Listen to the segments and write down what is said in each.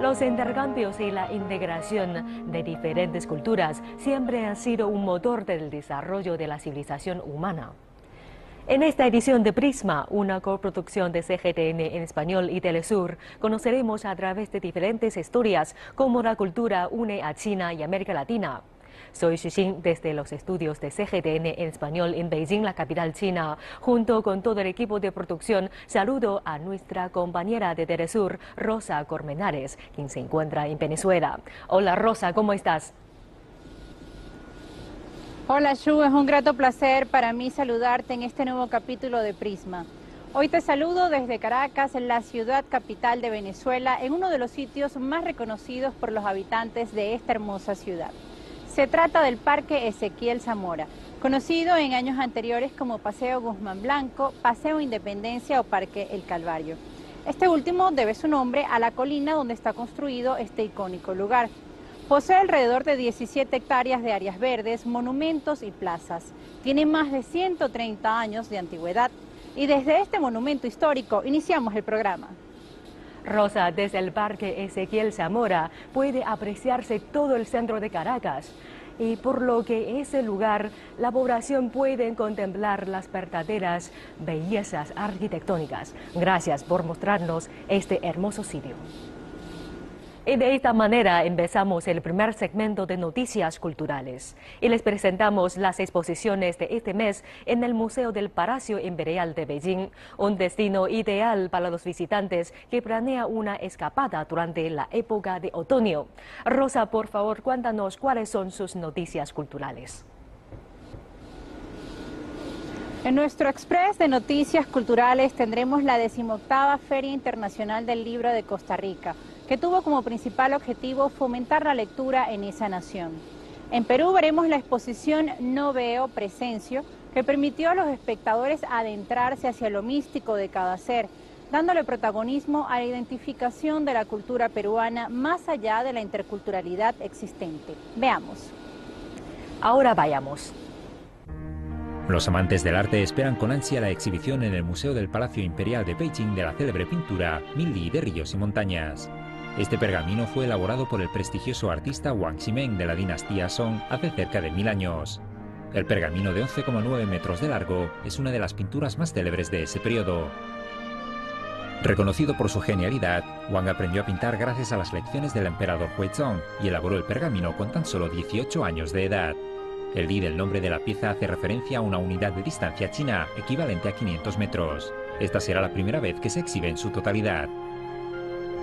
Los intercambios y la integración de diferentes culturas siempre han sido un motor del desarrollo de la civilización humana. En esta edición de Prisma, una coproducción de CGTN en español y Telesur, conoceremos a través de diferentes historias cómo la cultura une a China y América Latina. Soy Xixing desde los estudios de CGTN en español en Beijing, la capital china. Junto con todo el equipo de producción, saludo a nuestra compañera de Telesur, Rosa Colmenares, quien se encuentra en Venezuela. Hola Rosa, ¿cómo estás? Hola Xu, es un grato placer para mí saludarte en este nuevo capítulo de Prisma. Hoy te saludo desde Caracas, la ciudad capital de Venezuela, en uno de los sitios más reconocidos por los habitantes de esta hermosa ciudad. Se trata del Parque Ezequiel Zamora, conocido en años anteriores como Paseo Guzmán Blanco, Paseo Independencia o Parque El Calvario. Este último debe su nombre a la colina donde está construido este icónico lugar. Posee alrededor de 17 hectáreas de áreas verdes, monumentos y plazas. Tiene más de 130 años de antigüedad y desde este monumento histórico iniciamos el programa. Rosa, desde el Parque Ezequiel Zamora puede apreciarse todo el centro de Caracas y por lo que en ese lugar la población puede contemplar las verdaderas bellezas arquitectónicas. Gracias por mostrarnos este hermoso sitio. Y de esta manera empezamos el primer segmento de noticias culturales. Y les presentamos las exposiciones de este mes en el Museo del Palacio Imperial de Beijing, un destino ideal para los visitantes que planean una escapada durante la época de otoño. Rosa, por favor, cuéntanos cuáles son sus noticias culturales. En nuestro express de noticias culturales tendremos la 18ª Feria Internacional del Libro de Costa Rica, que tuvo como principal objetivo fomentar la lectura en esa nación. En Perú veremos la exposición No Veo, Presencio, que permitió a los espectadores adentrarse hacia lo místico de cada ser, dándole protagonismo a la identificación de la cultura peruana más allá de la interculturalidad existente. Veamos. Ahora vayamos. Los amantes del arte esperan con ansia la exhibición en el Museo del Palacio Imperial de Beijing de la célebre pintura Mil Li de Ríos y Montañas. Este pergamino fue elaborado por el prestigioso artista Wang Ximeng de la dinastía Song hace cerca de 1000 años. El pergamino de 11,9 metros de largo es una de las pinturas más célebres de ese periodo. Reconocido por su genialidad, Wang aprendió a pintar gracias a las lecciones del emperador Huizong y elaboró el pergamino con tan solo 18 años de edad. El Li del nombre de la pieza hace referencia a una unidad de distancia china equivalente a 500 metros. Esta será la primera vez que se exhibe en su totalidad.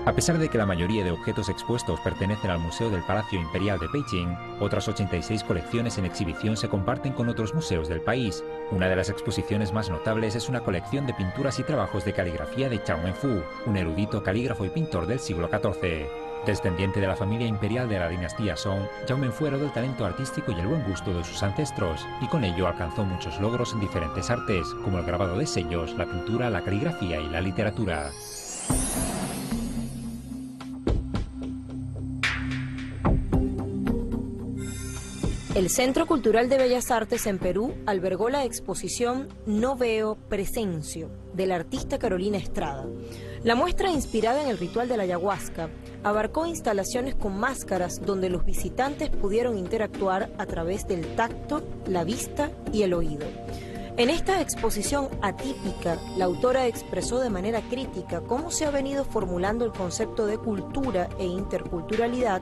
A pesar de que la mayoría de objetos expuestos pertenecen al Museo del Palacio Imperial de Beijing, otras 86 colecciones en exhibición se comparten con otros museos del país. Una de las exposiciones más notables es una colección de pinturas y trabajos de caligrafía de Zhao Wenfu, un erudito calígrafo y pintor del siglo XIV. Descendiente de la familia imperial de la dinastía Song, Zhao Wenfu heredó el talento artístico y el buen gusto de sus ancestros, y con ello alcanzó muchos logros en diferentes artes, como el grabado de sellos, la pintura, la caligrafía y la literatura. El Centro Cultural de Bellas Artes en Perú albergó la exposición No Veo, Presencio, del artista Carolina Estrada. La muestra, inspirada en el ritual de la ayahuasca, abarcó instalaciones con máscaras donde los visitantes pudieron interactuar a través del tacto, la vista y el oído. En esta exposición atípica, la autora expresó de manera crítica cómo se ha venido formulando el concepto de cultura e interculturalidad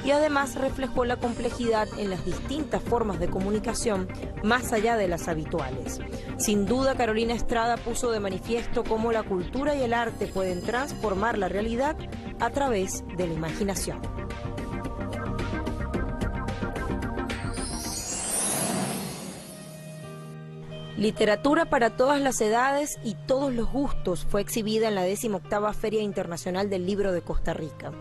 y además reflejó la complejidad en las distintas formas de comunicación más allá de las habituales. Sin duda, Carolina Estrada puso de manifiesto cómo la cultura y el arte pueden transformar la realidad a través de la imaginación. Literatura para todas las edades y todos los gustos fue exhibida en la 18ª Feria Internacional del Libro de Costa Rica.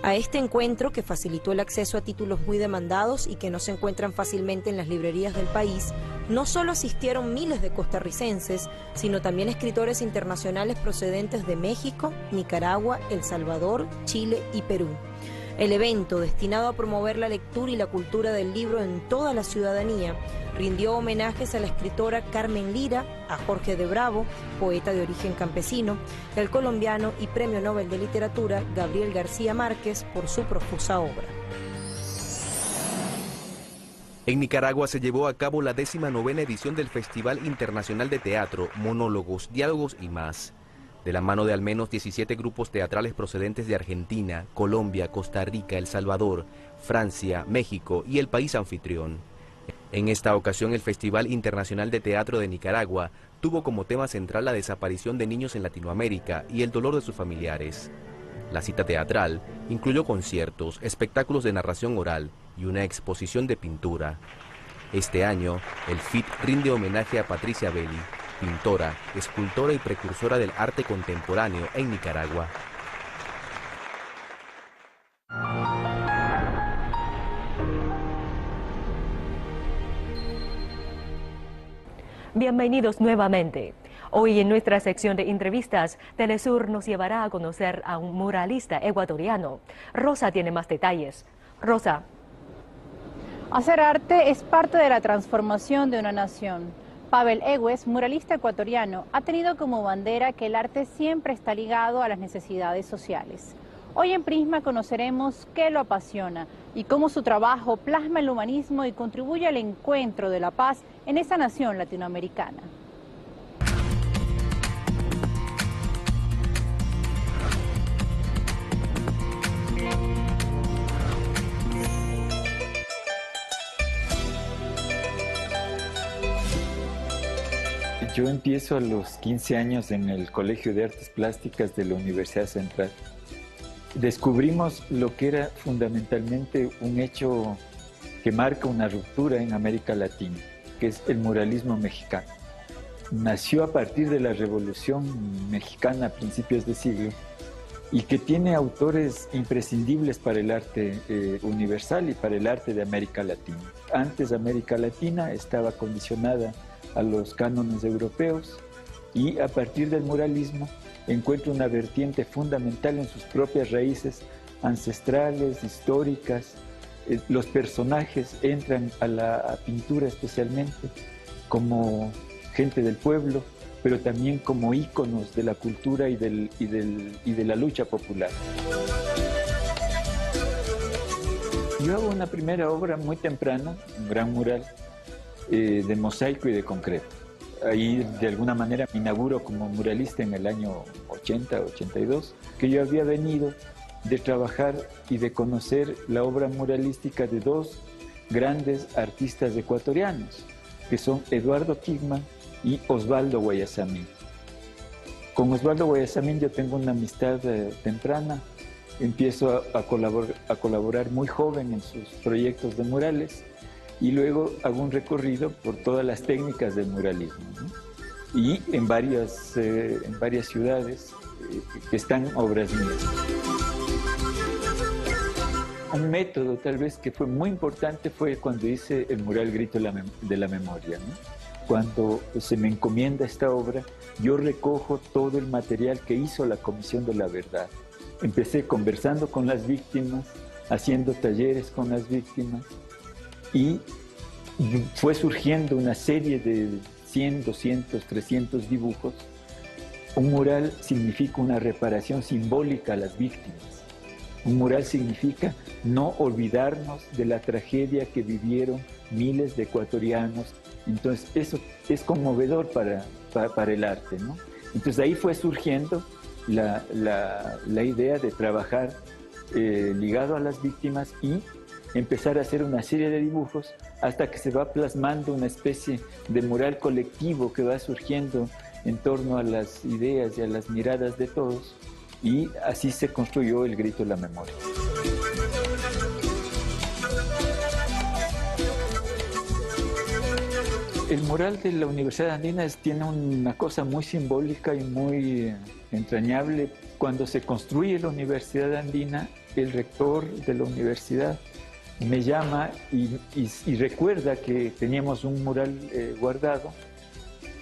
A este encuentro, que facilitó el acceso a títulos muy demandados y que no se encuentran fácilmente en las librerías del país, no solo asistieron miles de costarricenses, sino también escritores internacionales procedentes de México, Nicaragua, El Salvador, Chile y Perú. El evento, destinado a promover la lectura y la cultura del libro en toda la ciudadanía, rindió homenajes a la escritora Carmen Lira, a Jorge de Bravo, poeta de origen campesino, y al colombiano y Premio Nobel de Literatura Gabriel García Márquez por su profusa obra. En Nicaragua se llevó a cabo la 19ª edición del Festival Internacional de Teatro, Monólogos, Diálogos y más, de la mano de al menos 17 grupos teatrales procedentes de Argentina, Colombia, Costa Rica, El Salvador, Francia, México y el país anfitrión. En esta ocasión el Festival Internacional de Teatro de Nicaragua tuvo como tema central la desaparición de niños en Latinoamérica y el dolor de sus familiares. La cita teatral incluyó conciertos, espectáculos de narración oral y una exposición de pintura. Este año, el FIT rinde homenaje a Patricia Belli, pintora, escultora y precursora del arte contemporáneo en Nicaragua. Bienvenidos nuevamente. Hoy en nuestra sección de entrevistas, Telesur nos llevará a conocer a un muralista ecuatoriano. Rosa tiene más detalles. Rosa. Hacer arte es parte de la transformación de una nación. Pavel Egues, muralista ecuatoriano, ha tenido como bandera que el arte siempre está ligado a las necesidades sociales. Hoy en Prisma conoceremos qué lo apasiona y cómo su trabajo plasma el humanismo y contribuye al encuentro de la paz en esa nación latinoamericana. Yo empiezo a los 15 años en el Colegio de Artes Plásticas de la Universidad Central. Descubrimos lo que era fundamentalmente un hecho que marca una ruptura en América Latina, que es el muralismo mexicano. Nació a partir de la Revolución Mexicana a principios de siglo y que tiene autores imprescindibles para el arte universal y para el arte de América Latina. Antes América Latina estaba condicionada a los cánones europeos y a partir del muralismo encuentra una vertiente fundamental en sus propias raíces ancestrales, históricas. Los personajes entran a la pintura especialmente como gente del pueblo, pero también como íconos de la cultura y de la lucha popular. Yo hago una primera obra muy temprana, un gran mural, de mosaico y de concreto. Ahí de alguna manera me inauguro como muralista en el año 80, 82, que yo había venido de trabajar y de conocer la obra muralística de dos grandes artistas ecuatorianos, que son Eduardo Kigman y Osvaldo Guayasamín. Con Osvaldo Guayasamín yo tengo una amistad temprana, empiezo a colaborar muy joven en sus proyectos de murales, y luego hago un recorrido por todas las técnicas del muralismo, ¿no? Y en varias ciudades están obras mías. Un método tal vez que fue muy importante fue cuando hice el mural Grito de la Memoria, ¿no? Cuando se me encomienda esta obra, yo recojo todo el material que hizo la Comisión de la Verdad. Empecé conversando con las víctimas, haciendo talleres con las víctimas, y fue surgiendo una serie de 100, 200, 300 dibujos. Un mural significa una reparación simbólica a las víctimas. Un mural significa no olvidarnos de la tragedia que vivieron miles de ecuatorianos. Entonces eso es conmovedor para el arte, ¿no? Entonces ahí fue surgiendo la idea de trabajar ligado a las víctimas y empezar a hacer una serie de dibujos hasta que se va plasmando una especie de mural colectivo que va surgiendo en torno a las ideas y a las miradas de todos, y así se construyó el Grito de la Memoria. El mural de la Universidad Andina tiene una cosa muy simbólica y muy entrañable. Cuando se construye la Universidad Andina, el rector de la universidad me llama y recuerda que teníamos un mural guardado,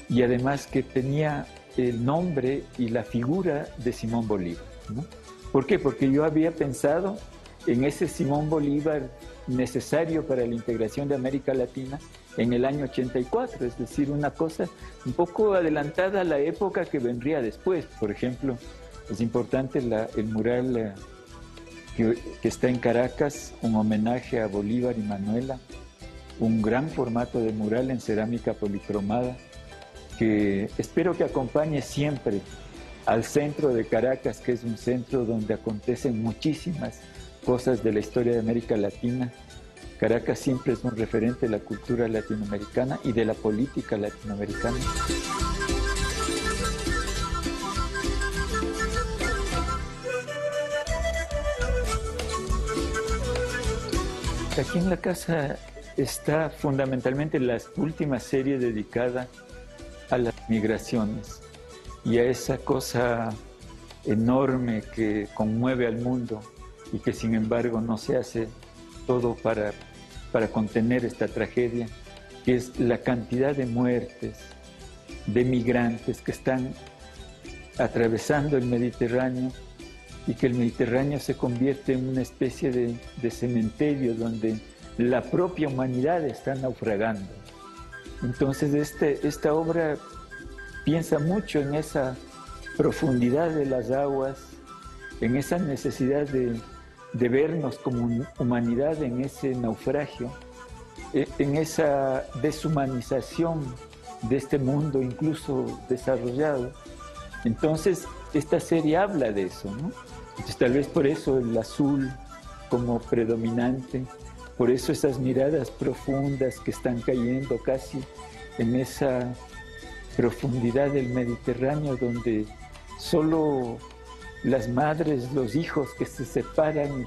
y además que tenía el nombre y la figura de Simón Bolívar, ¿no? ¿Por qué? Porque yo había pensado en ese Simón Bolívar necesario para la integración de América Latina en el año 84, es decir, una cosa un poco adelantada a la época que vendría después. Por ejemplo, es importante el mural que está en Caracas, un homenaje a Bolívar y Manuela, un gran formato de mural en cerámica policromada, que espero que acompañe siempre al centro de Caracas, que es un centro donde acontecen muchísimas cosas de la historia de América Latina. Caracas siempre es un referente de la cultura latinoamericana y de la política latinoamericana. Aquí en la casa está fundamentalmente la última serie dedicada a las migraciones y a esa cosa enorme que conmueve al mundo y que sin embargo no se hace todo para contener esta tragedia, que es la cantidad de muertes, de migrantes que están atravesando el Mediterráneo y que el Mediterráneo se convierte en una especie de cementerio donde la propia humanidad está naufragando. Entonces esta obra piensa mucho en esa profundidad de las aguas, en esa necesidad de vernos como humanidad en ese naufragio, en esa deshumanización de este mundo incluso desarrollado. Entonces esta serie habla de eso, ¿no? Entonces tal vez por eso el azul como predominante, por eso esas miradas profundas que están cayendo casi en esa profundidad del Mediterráneo donde solo las madres, los hijos que se separan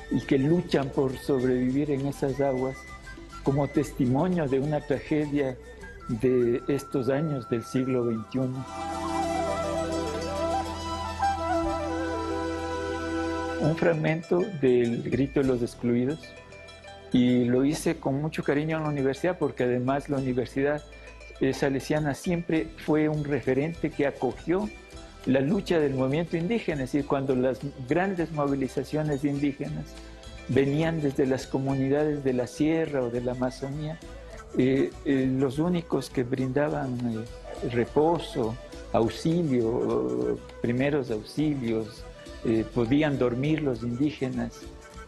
y que luchan por sobrevivir en esas aguas como testimonio de una tragedia de estos años del siglo XXI. Un fragmento del Grito de los Excluidos, y lo hice con mucho cariño en la universidad porque además la Universidad Salesiana siempre fue un referente que acogió la lucha del movimiento indígena, es decir, cuando las grandes movilizaciones indígenas venían desde las comunidades de la sierra o de la Amazonía, los únicos que brindaban reposo, auxilio, primeros auxilios, podían dormir los indígenas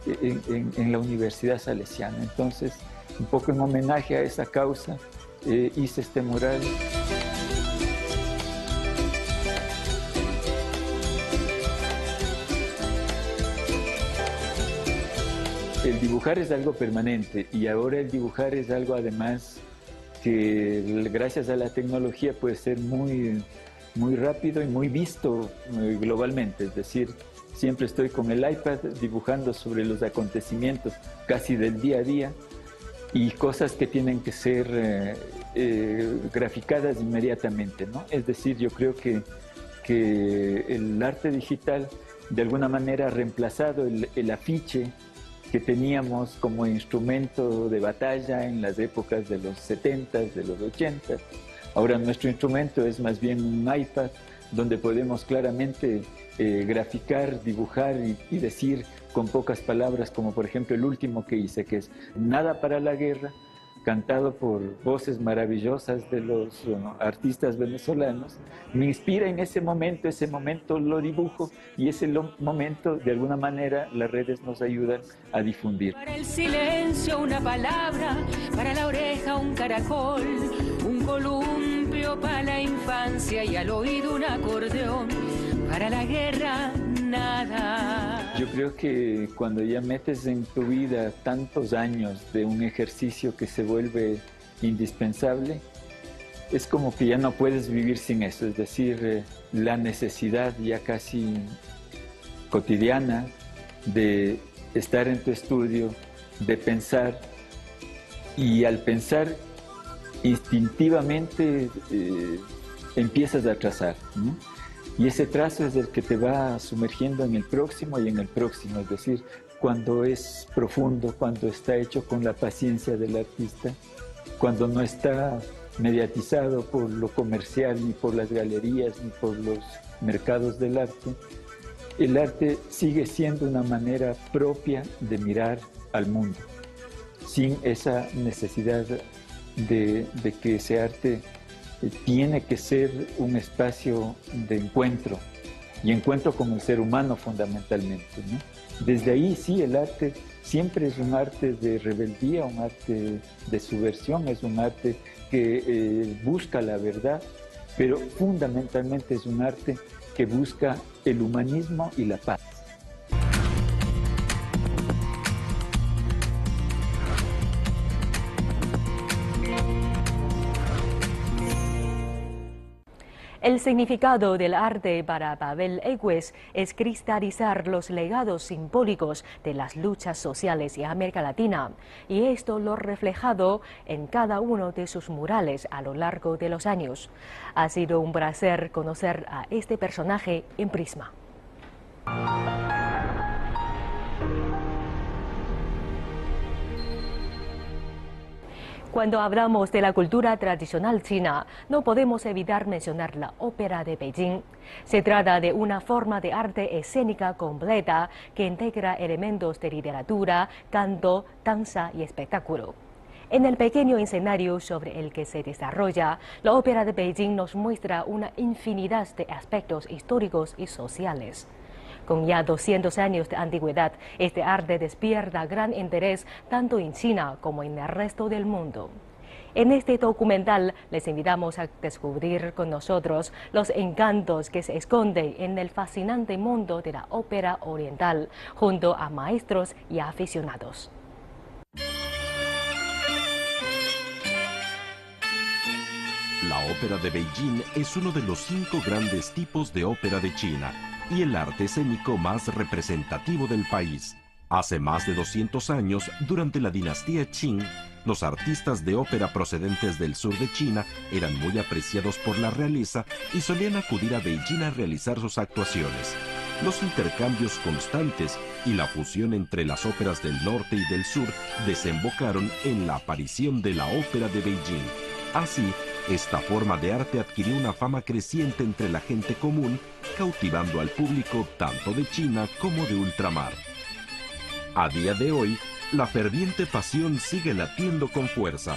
en la Universidad Salesiana. Entonces, un poco en homenaje a esa causa, hice este mural. El dibujar es algo permanente y ahora el dibujar es algo además que gracias a la tecnología puede ser muy rápido y muy visto globalmente. Es decir, siempre estoy con el iPad dibujando sobre los acontecimientos casi del día a día y cosas que tienen que ser graficadas inmediatamente, ¿no? Es decir, yo creo que el arte digital de alguna manera ha reemplazado el afiche que teníamos como instrumento de batalla en las épocas de los 70s, de los 80s. Ahora nuestro instrumento es más bien un iPad donde podemos claramente graficar, dibujar y decir con pocas palabras, como por ejemplo el último que hice, que es Nada para la Guerra, cantado por voces maravillosas de los artistas venezolanos. Me inspira en ese momento lo dibujo y ese momento, de alguna manera, las redes nos ayudan a difundir. Para el silencio una palabra, para la oreja un caracol, un columpio para la infancia y al oído un acordeón, para la guerra nada. Yo creo que cuando ya metes en tu vida tantos años de un ejercicio que se vuelve indispensable, es como que ya no puedes vivir sin eso, es decir, la necesidad ya casi cotidiana de estar en tu estudio, de pensar, y al pensar instintivamente empiezas a trazar, ¿no? Y ese trazo es el que te va sumergiendo en el próximo y en el próximo, es decir, cuando es profundo, cuando está hecho con la paciencia del artista, cuando no está mediatizado por lo comercial, ni por las galerías, ni por los mercados del arte, el arte sigue siendo una manera propia de mirar al mundo, sin esa necesidad de que ese arte tiene que ser un espacio de encuentro, y encuentro con el ser humano fundamentalmente, ¿no? Desde ahí sí, el arte siempre es un arte de rebeldía, un arte de subversión, es un arte que busca la verdad, pero fundamentalmente es un arte que busca el humanismo y la paz. El significado del arte para Pavel Egues es cristalizar los legados simbólicos de las luchas sociales en América Latina, y esto lo ha reflejado en cada uno de sus murales a lo largo de los años. Ha sido un placer conocer a este personaje en Prisma. Cuando hablamos de la cultura tradicional china, no podemos evitar mencionar la ópera de Beijing. Se trata de una forma de arte escénica completa que integra elementos de literatura, canto, danza y espectáculo. En el pequeño escenario sobre el que se desarrolla, la ópera de Beijing nos muestra una infinidad de aspectos históricos y sociales. Con ya 200 años de antigüedad, este arte despierta gran interés tanto en China como en el resto del mundo. En este documental les invitamos a descubrir con nosotros los encantos que se esconden en el fascinante mundo de la ópera oriental, junto a maestros y aficionados. La ópera de Beijing es uno de los 5 grandes tipos de ópera de China y el arte escénico más representativo del país. Hace más de 200 años, durante la dinastía Qing, los artistas de ópera procedentes del sur de China eran muy apreciados por la realeza y solían acudir a Beijing a realizar sus actuaciones. Los intercambios constantes y la fusión entre las óperas del norte y del sur desembocaron en la aparición de la ópera de Beijing. Así, esta forma de arte adquirió una fama creciente entre la gente común, cautivando al público tanto de China como de ultramar. A día de hoy, la ferviente pasión sigue latiendo con fuerza.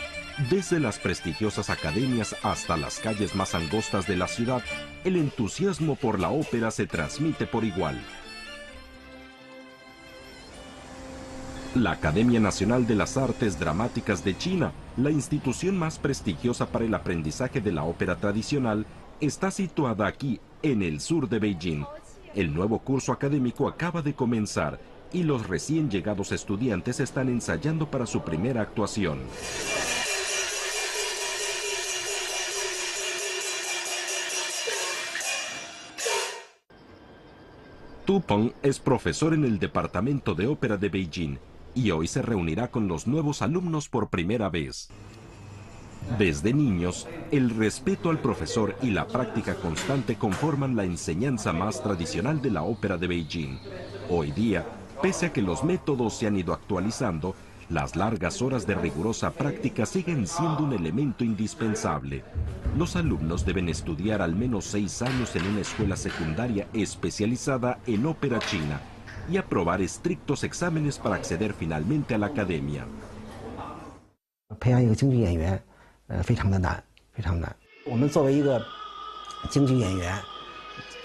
Desde las prestigiosas academias hasta las calles más angostas de la ciudad, el entusiasmo por la ópera se transmite por igual. La Academia Nacional de las Artes Dramáticas de China, la institución más prestigiosa para el aprendizaje de la ópera tradicional, está situada aquí, en el sur de Beijing. El nuevo curso académico acaba de comenzar y los recién llegados estudiantes están ensayando para su primera actuación. Tu Peng es profesor en el Departamento de Ópera de Beijing y hoy se reunirá con los nuevos alumnos por primera vez. Desde niños, el respeto al profesor y la práctica constante conforman la enseñanza más tradicional de la ópera de Beijing. Hoy día, pese a que los métodos se han ido actualizando, las largas horas de rigurosa práctica siguen siendo un elemento indispensable. Los alumnos deben estudiar al menos 6 años en una escuela secundaria especializada en ópera china y aprobar estrictos exámenes para acceder finalmente a la academia. 培养一个京剧演员，非常的难，非常难。我们作为一个京剧演员，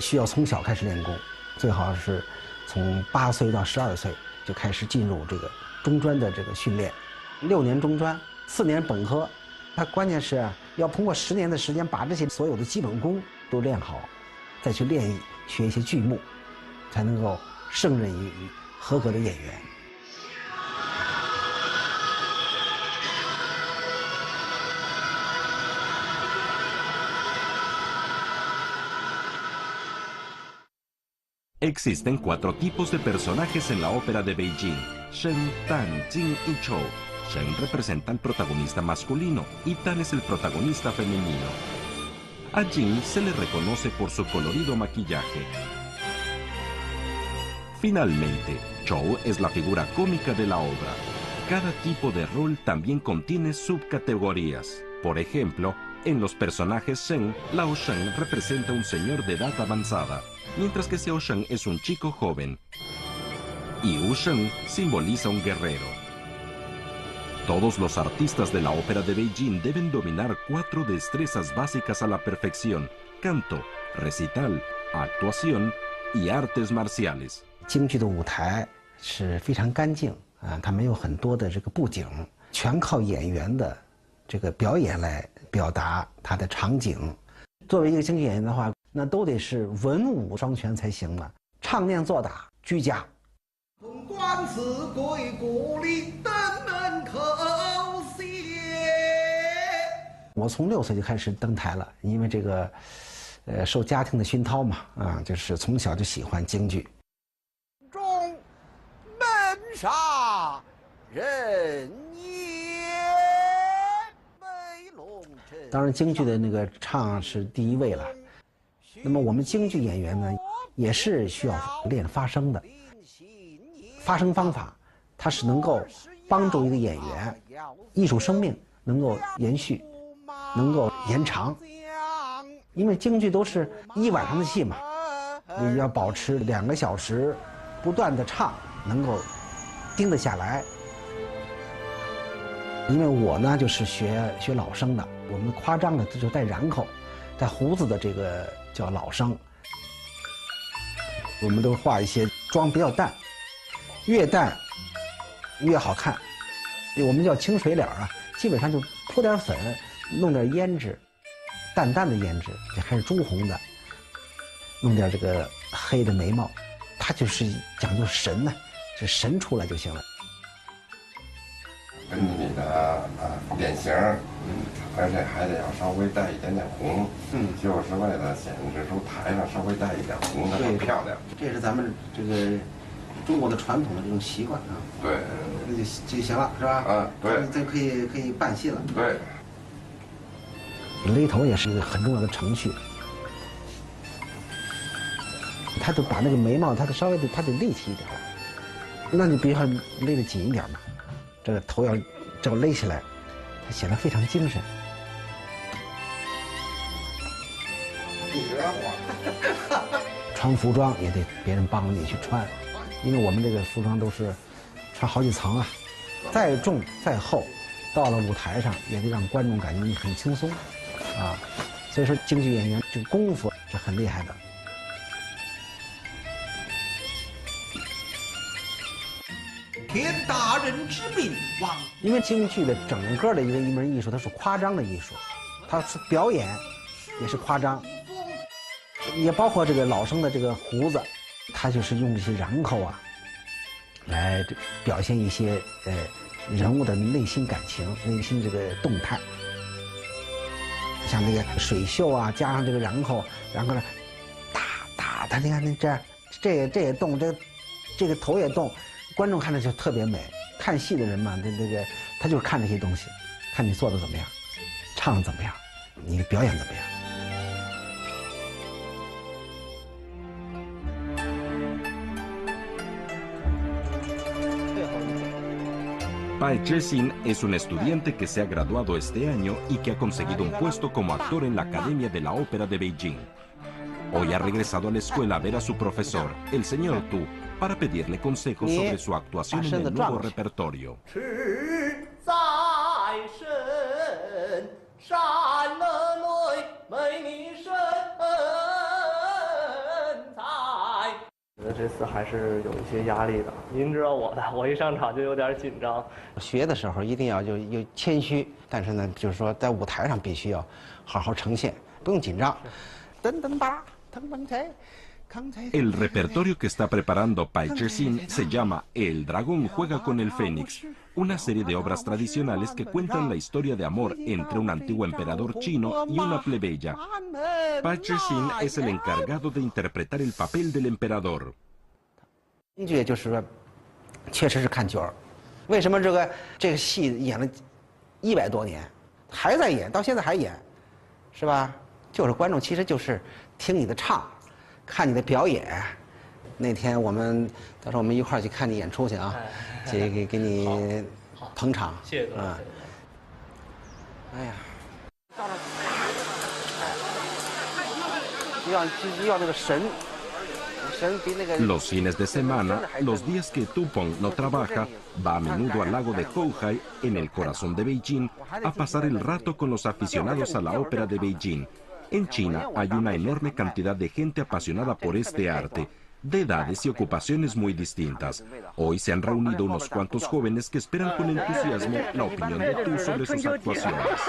需要从小开始练功，最好是从8岁到12岁就开始进入这个中专的这个训练，6年中专，4年本科。它关键是要通过10年的时间，把这些所有的基本功都练好，再去练学一些剧目，才能够胜任于合格的演员。 Existen 4 tipos de personajes en la ópera de Beijing: Shen, Tan, Jing y Chou. Shen representa al protagonista masculino y Tan es el protagonista femenino. A Jing se le reconoce por su colorido maquillaje. Finalmente, Chou es la figura cómica de la obra. Cada tipo de rol también contiene subcategorías. Por ejemplo, en los personajes Shen, Lao Shen representa un señor de edad avanzada. mientras que Xiao Sheng es un chico joven. Y Wu Sheng simboliza un guerrero. Todos los artistas de la ópera de Beijing deben dominar 4 destrezas básicas a la perfección: canto, recital, actuación y artes marciales. 京剧的舞台是非常干净啊，它没有很多的这个布景，全靠演员的这个表演来表达它的场景。作为一个京剧演员的话，那都得是文武双全才行嘛，唱念做打俱佳。官司归故里，登门叩谢。我从6岁就开始登台了，因为这个，受家庭的熏陶嘛，啊，就是从小就喜欢京剧。中门上人也，美龙镇。当然，京剧的那个唱是第一位了。那么我们京剧演员呢，也是需要练发声的。发声方法，它是能够帮助一个演员艺术生命能够延续，能够延长。因为京剧都是1晚上的戏嘛，你要保持2个小时不断的唱，能够盯得下来。因为我呢就是学老生的，我们夸张的就带髯口、带胡子的这个叫老生。我们都画一些妆比较淡。越淡越好看，我们叫清水脸啊，基本上就铺点粉，弄点胭脂，淡淡的胭脂，也还是朱红的，弄点这个黑的眉毛，它就是讲究神呢，这神出来就行了。根据你的脸型，而且还得要稍微带一点点红，就是为了显示出台上稍微带一点红的更漂亮。这是咱们这个中国的传统的这种习惯啊。对，那就行了，是吧？啊，对，这可以办戏了。对。勒头也是一个很重要的程序，他就把那个眉毛，他稍微的，他得立起一点，那你必须要勒得紧一点嘛。这个头要这样勒起来，它显得非常精神。穿服装也得别人帮你去穿，因为我们这个服装都是穿好几层啊，再重再厚，到了舞台上也得让观众感觉你很轻松啊。所以说京剧演员这个功夫是很厉害的。天大人之命望，因为京剧的整个的一门艺术，它是夸张的艺术，它是表演也是夸张，也包括这个老生的这个胡子，他就是用这些瓤口啊，来表现一些人物的内心感情、内心这个动态。像这个水袖啊，加上这个瓤口，然后呢，打他，你看这也动，这个头也动。观众看着就特别美，看戏的人嘛，他就是看这些东西，看你做的怎么样，唱的怎么样，你的表演怎么样。Bai Zhexin es un estudiante que se ha graduado este año y que ha conseguido un puesto como actor en la Academia de la Ópera de Beijing. Hoy ha regresado a la escuela a ver a su profesor, el señor Tu, para pedirle consejos sobre su actuación en el nuevo repertorio. El repertorio que está preparando Bai Zhexin se llama El dragón juega con el fénix, una serie de obras tradicionales que cuentan la historia de amor entre un antiguo emperador chino y una plebeya. Bai Zhexin es el encargado de interpretar el papel del emperador. 京剧就是说，确实是看角儿。为什么这个戏演了100多年，还在演，到现在还演，是吧？就是观众其实就是听你的唱。 看你的表演，那天到时候我们一块儿去看你演出去啊，给你捧场。谢谢啊！哎呀，要这个神 Los fines de semana, los días que Tupong no trabaja, va a menudo al lago de Houhai, en el corazón de Beijing, a pasar el rato con los aficionados a la ópera de Beijing. En China hay una enorme cantidad de gente apasionada por este arte, de edades y ocupaciones muy distintas. Hoy se han reunido unos cuantos jóvenes que esperan con entusiasmo la opinión de Tu sobre sus actuaciones.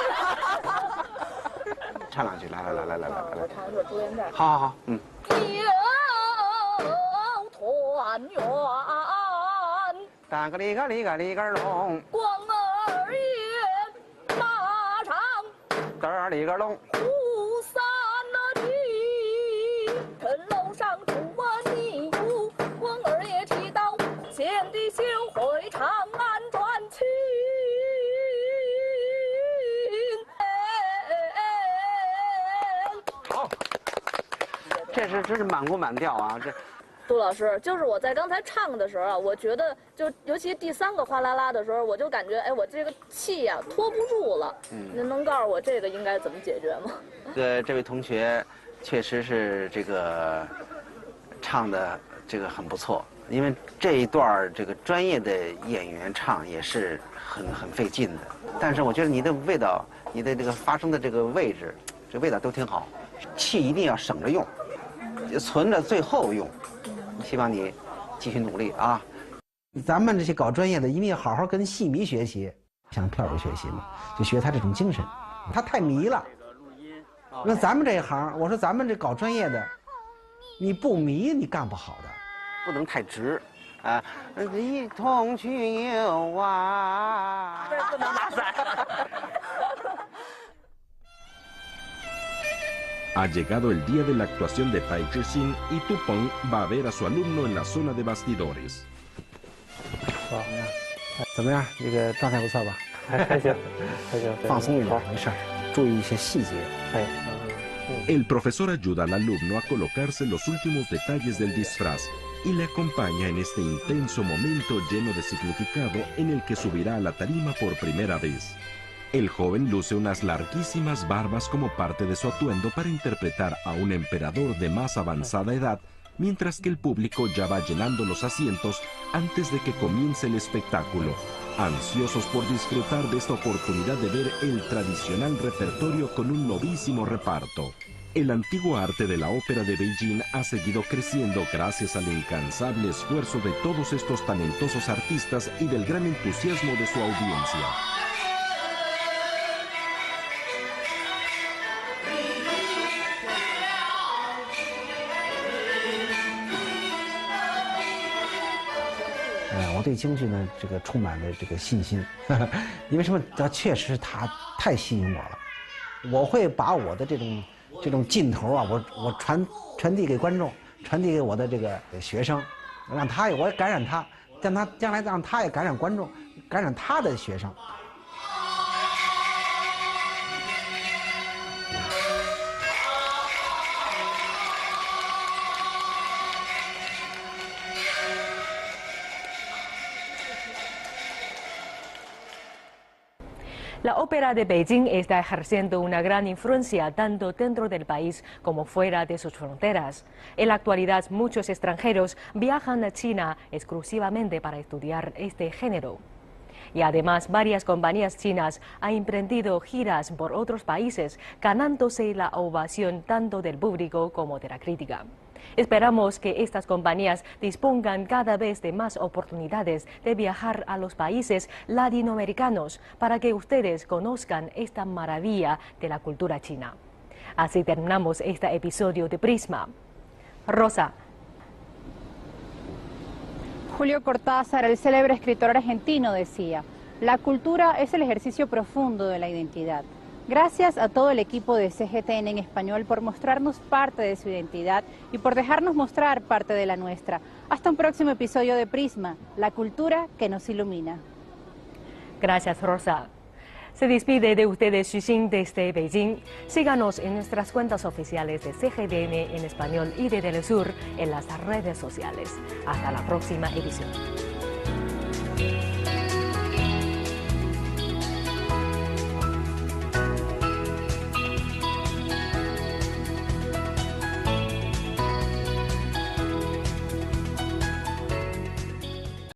杜老师，就是我在刚才唱的时候啊，我觉得就尤其第3个哗啦啦的时候，我就感觉哎，我这个气呀拖不住了。您能告诉我这个应该怎么解决吗？这位同学确实是这个唱的这个很不错，因为这一段这个专业的演员唱也是很费劲的。但是我觉得你的味道，你的这个发声的这个位置，这味道都挺好，气一定要省着用，存着最后用。希望你继续努力啊！咱们这些搞专业的一定要好好跟戏迷学习，向票友学习嘛，就学他这种精神。他太迷了。那咱们这一行，我说咱们这搞专业的，你不迷你干不好的，不能太直啊！一同去游啊！这不能拿伞。Ha llegado el día de la actuación de Tai Zhixin y Tupong va a ver a su alumno en la zona de bastidores. 怎么样？这个状态不错吧？还行，放松一点，没事儿，注意一些细节。El profesor ayuda al alumno a colocarse los últimos detalles del disfraz y le acompaña en este intenso momento lleno de significado en el que subirá a la tarima por primera vez. El joven luce unas larguísimas barbas como parte de su atuendo para interpretar a un emperador de más avanzada edad, mientras que el público ya va llenando los asientos antes de que comience el espectáculo, ansiosos por disfrutar de esta oportunidad de ver el tradicional repertorio con un novísimo reparto. El antiguo arte de la ópera de Beijing ha seguido creciendo gracias al incansable esfuerzo de todos estos talentosos artistas y del gran entusiasmo de su audiencia.我对京剧呢，这个充满了这个信心，因为什么？它确实它太吸引我了。我会把我的这种劲头啊，我传递给观众，传递给我的这个学生，让他我也感染他，让他将来让他也感染观众，感染他的学生。La ópera de Beijing está ejerciendo una gran influencia tanto dentro del país como fuera de sus fronteras. En la actualidad, muchos extranjeros viajan a China exclusivamente para estudiar este género. Y además, varias compañías chinas han emprendido giras por otros países, ganándose la ovación tanto del público como de la crítica. Esperamos que estas compañías dispongan cada vez de más oportunidades de viajar a los países latinoamericanos para que ustedes conozcan esta maravilla de la cultura china. Así terminamos este episodio de Prisma. Rosa. Julio Cortázar, el célebre escritor argentino, decía: la cultura es el ejercicio profundo de la identidad. Gracias a todo el equipo de CGTN en español por mostrarnos parte de su identidad y por dejarnos mostrar parte de la nuestra. Hasta un próximo episodio de Prisma, la cultura que nos ilumina. Gracias, Rosa. Se despide de ustedes Xixin desde Beijing. Síganos en nuestras cuentas oficiales de CGTN en español y de Telesur en las redes sociales. Hasta la próxima edición.